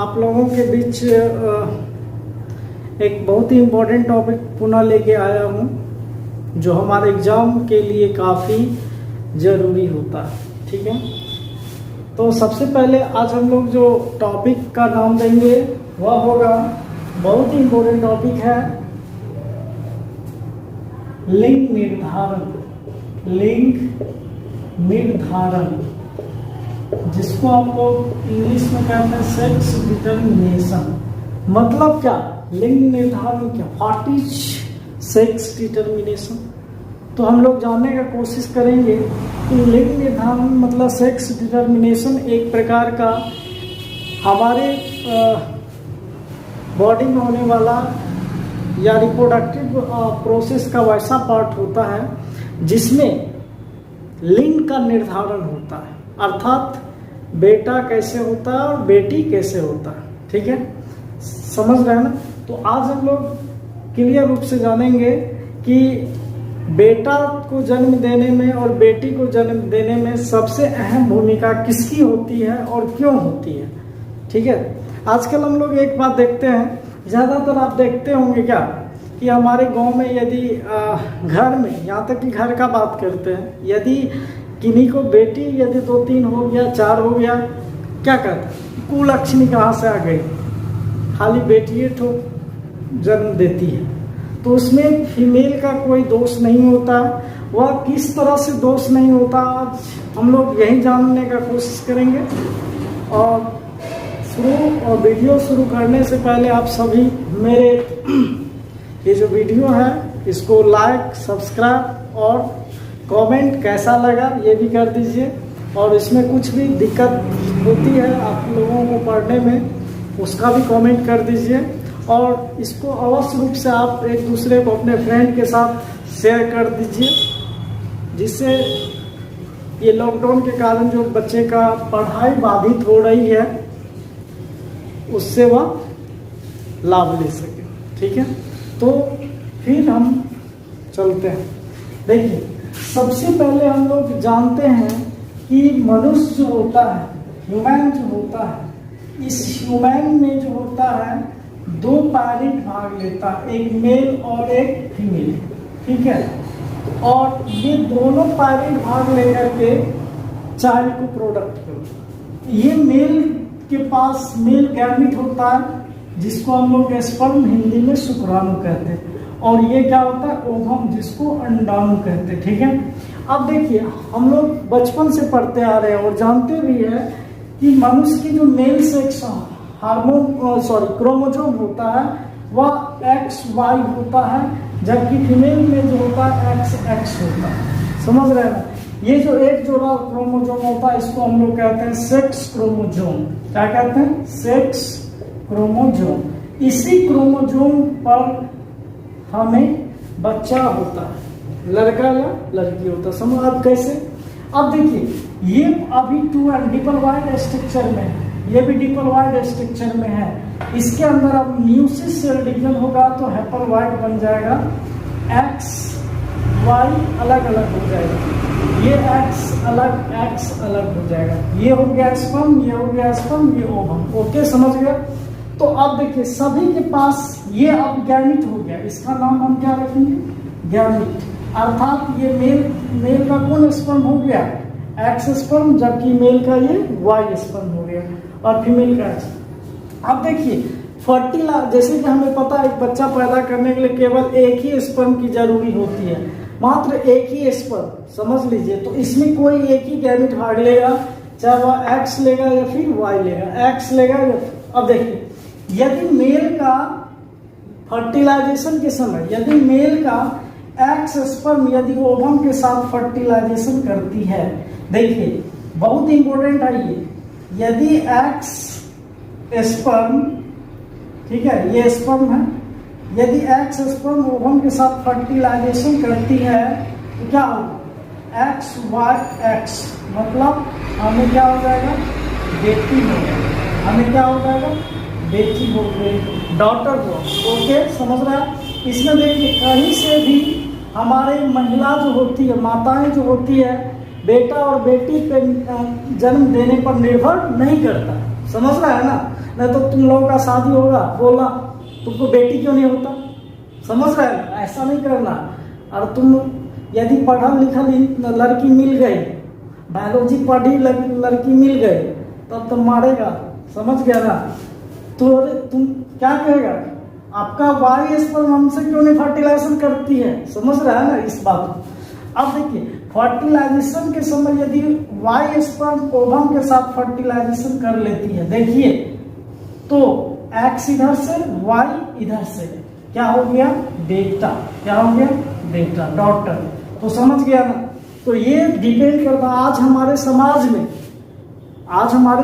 आप लोगों के बीच एक बहुत ही इम्पोर्टेंट टॉपिक पुनः लेके आया हूँ, जो हमारे एग्ज़ाम के लिए काफ़ी ज़रूरी होता है। ठीक है, तो सबसे पहले आज हम लोग जो टॉपिक का नाम देंगे वह होगा, बहुत ही इम्पोर्टेंट टॉपिक है, लिंग निर्धारण। लिंग निर्धारण, जिसको आप लोग इंग्लिश में कहते हैं सेक्स डिटर्मिनेशन। मतलब क्या लिंग निर्धारण, क्या व्हाट इज सेक्स डिटर्मिनेशन? तो हम लोग जानने का कोशिश करेंगे कि लिंग निर्धारण मतलब सेक्स डिटर्मिनेशन एक प्रकार का हमारे बॉडी में होने वाला या रिप्रोडक्टिव प्रोसेस का वैसा पार्ट होता है जिसमें लिंग का निर्धारण होता है, अर्थात बेटा कैसे होता है और बेटी कैसे होता है। ठीक है, समझ रहे हैं ना? तो आज हम लोग क्लियर रूप से जानेंगे कि बेटा को जन्म देने में और बेटी को जन्म देने में सबसे अहम भूमिका किसकी होती है और क्यों होती है। ठीक है, आजकल हम लोग एक बात देखते हैं, ज़्यादातर आप देखते होंगे क्या कि हमारे गांव में यदि घर में, यहाँ तक कि घर का बात करते हैं, यदि किन्हीं को बेटी यदि 2-3 हो गया, 4 हो गया, क्या कहते हैं, कुलक्ष्मी कहाँ से आ गई, खाली बेटी तो जन्म देती है। तो उसमें फीमेल का कोई दोष नहीं होता। वह किस तरह से दोष नहीं होता, आज हम लोग यही जानने का कोशिश करेंगे। और वीडियो शुरू करने से पहले आप सभी मेरे ये जो वीडियो है इसको लाइक, सब्सक्राइब और कमेंट कैसा लगा ये भी कर दीजिए। और इसमें कुछ भी दिक्कत होती है आप लोगों को पढ़ने में, उसका भी कमेंट कर दीजिए। और इसको अवश्य रूप से आप एक दूसरे को अपने फ्रेंड के साथ शेयर कर दीजिए, जिससे ये लॉकडाउन के कारण जो बच्चे का पढ़ाई बाधित हो रही है उससे वह लाभ ले सके। ठीक है, तो फिर हम चलते हैं। देखिए, सबसे पहले हम लोग जानते हैं कि मनुष्य जो होता है, ह्यूमन जो होता है, इस ह्यूमन में जो होता है 2 पैरेंट भाग लेता है, एक मेल और एक फीमेल। ठीक है, और ये दोनों पैरेंट भाग लेकर के चाइल्ड को प्रोडक्ट करते हैं। ये मेल के पास मेल गैमेट होता है, जिसको हम लोग स्पर्म हिंदी में शुक्राणु कहते हैं, और ये क्या होता है ओवम, जिसको अंडाणु कहते हैं। ठीक है, अब देखिए, हम लोग बचपन से पढ़ते आ रहे हैं और जानते भी हैं कि मनुष्य की जो मेल सेक्स क्रोमोसोम होता है वह XY होता है, जबकि फीमेल में जो होता है XX होता है। समझ रहे हैं? ये जो एक जोड़ा क्रोमोसोम होता है इसको हम लोग कहते हैं सेक्स क्रोमोसोम। क्या कहते हैं? Sex chromosome. इसी क्रोमोसोम पर हमें बच्चा होता है, लड़का या लड़की होता है। समझ अब कैसे? अब देखिए, ये अभी 2 डिप्लॉइड स्ट्रक्चर में है, ये भी डिप्लॉइड स्ट्रक्चर में है। इसके अंदर अब म्यूसिस सेल डिवीजन होगा तो हैप्लॉइड बन जाएगा, XY अलग अलग हो जाएगा, ये X अलग हो जाएगा, ये हो गया स्पर्म, ये हो गया स्पर्म, ये ओवम। ओके, समझ गया? तो अब देखिए, सभी के पास ये अब गैमेट हो गया, इसका नाम हम क्या रखेंगे? गैमेट। अर्थात ये मेल का कौन स्पर्म हो गया? X स्पर्म, जबकि मेल का ये Y स्पर्म हो गया, और फीमेल का X। अब देखिए, जैसे कि हमें पता है एक बच्चा पैदा करने के लिए केवल एक ही स्पर्म की जरूरी होती है, मात्र एक ही स्पर्म, समझ लीजिए। तो इसमें कोई एक ही गैमेट भाग लेगा, चाहे वह X लेगा या फिर Y लेगा, X लेगा या। अब देखिए, यदि मेल का फर्टिलाइजेशन के समय, यदि मेल का X स्पर्म यदि ओवम के साथ फर्टिलाइजेशन करती है, देखिए बहुत इंपॉर्टेंट है ये, यदि X स्पर्म, ठीक है, ये स्पर्म है, यदि X स्पर्म ओवम के साथ फर्टिलाइजेशन करती है तो क्या होगा? XYX, मतलब हमें क्या हो जाएगा? बेटी हो जाएगा। हमें क्या हो जाएगा? बेटी हो गई, डॉटर हो। ओके, समझ रहा है? इसमें देखिए, कहीं से भी हमारे महिला जो होती है, माताएं जो होती है, बेटा और बेटी पे जन्म देने पर निर्भर नहीं करता। समझ रहा है ना? नहीं तो तुम लोगों का शादी होगा, बोला तुमको बेटी क्यों नहीं होता, समझ रहा है ना? ऐसा नहीं करना। और तुम यदि पढ़ा लिखा लड़की मिल गई, बायोलॉजी पढ़ी लड़की मिल गई, तब तुम मारेगा, समझ गया ना? तो तुम क्या कहेगा, आपका वाई स्पर्म हमसे क्यों नहीं फर्टिलाइजेशन करती है, समझ रहा है ना इस बात को? अब देखिए, फर्टिलाइजेशन के समय यदि वाई स्पर्म ओवम के साथ फर्टिलाइजेशन कर लेती है, देखिए तो एक्स इधर से वाई इधर से, क्या हो गया, बेटा, क्या हो गया, बेटा, डॉटर। तो समझ गया ना? तो ये डिपेंड करता है। आज हमारे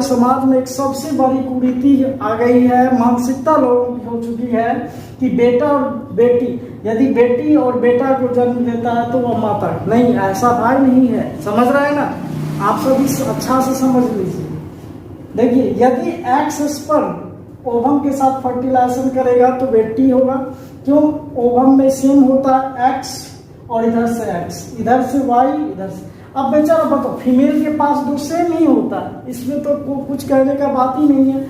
समाज में एक सबसे बड़ी कुरीति आ गई है, मानसिकता लोगों की हो चुकी है कि बेटा और बेटी, यदि बेटी और बेटा को जन्म देता है तो वह माता, नहीं, ऐसा भाई नहीं है, समझ रहे हैं ना? आप सभी अच्छा से समझ लीजिए। देखिए, यदि एक्स स्पर्म ओवम के साथ फर्टिलाइजेशन करेगा तो बेटी होगा, क्यों? ओवम में सेम होता है एक्स और इधर से एक्स, इधर से वाई, इधर से। अब बेचारा बताओ, फीमेल के पास दो सेम ही होता है, इसमें तो कुछ कहने का बात ही नहीं है।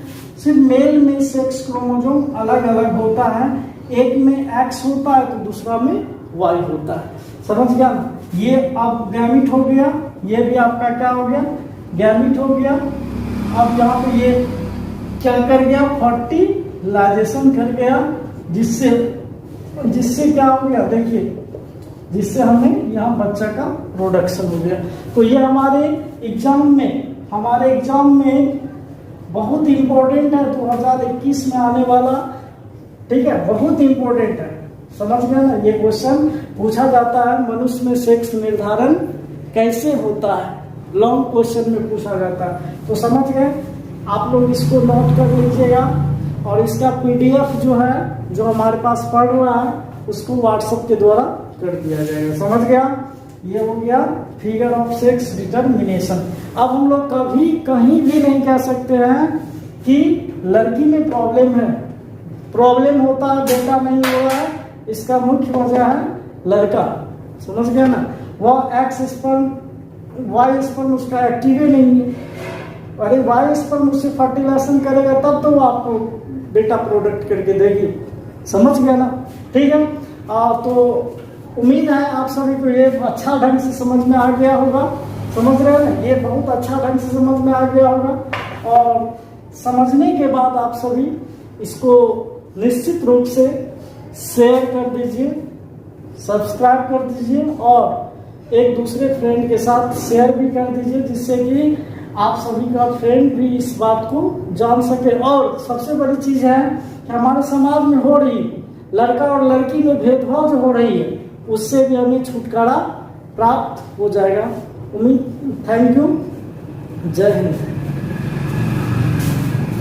सिर्फ मेल में सेक्स क्रोमोसोम अलग अलग होता है, एक में एक्स होता है तो दूसरा में वाई होता है, समझ गया ना? ये अब गैमिट हो गया, ये भी आपका क्या हो गया, गैमिट हो गया। अब यहाँ पे ये क्या कर गया, फर्टिलाइजेशन कर गया, जिससे क्या हो गया, देखिए, जिससे हमें यहाँ बच्चा का प्रोडक्शन हो गया। तो ये हमारे एग्जाम में बहुत इंपॉर्टेंट है, 2021 में आने वाला, ठीक है, बहुत इंपॉर्टेंट है, समझ गया ना? ये क्वेश्चन पूछा जाता है, मनुष्य में सेक्स निर्धारण कैसे होता है, लॉन्ग क्वेश्चन में पूछा जाता है। तो समझ गए? आप लोग इसको नोट कर लीजिएगा, और इसका PDF जो है, जो हमारे पास पढ़ रहा है, उसको व्हाट्सएप के द्वारा कर दिया जाएगा, समझ गया? ये हो गया फिगर ऑफ सेक्स डिटर्मिनेशन। अब हम लोग कभी कहीं भी नहीं कह सकते हैं कि लड़की में प्रॉब्लम होता है, बेटा नहीं हुआ है, इसका मुख्य वजह है लड़का, समझ गया ना? वह एक्स स्पर्म, वाई स्पर्म उसका एक्टिव नहीं है, अरे वाई स्पर्म उससे फर्टिलाइजेशन करेगा तब तो वो आपको बेटा प्रोडक्ट करके देगी, समझ गया ना? ठीक है, तो उम्मीद है आप सभी को ये अच्छा ढंग से समझ में आ गया होगा, समझ रहे हैं ना? ये बहुत अच्छा ढंग से समझ में आ गया होगा, और समझने के बाद आप सभी इसको निश्चित रूप से शेयर कर दीजिए, सब्सक्राइब कर दीजिए, और एक दूसरे फ्रेंड के साथ शेयर भी कर दीजिए, जिससे कि आप सभी का फ्रेंड भी इस बात को जान सके। और सबसे बड़ी चीज है कि हमारे समाज में हो रही लड़का और लड़की में भेदभाव जो हो रही है, उससे भी हमें छुटकारा प्राप्त हो जाएगा। उम्मीद, थैंक यू, जय हिंद।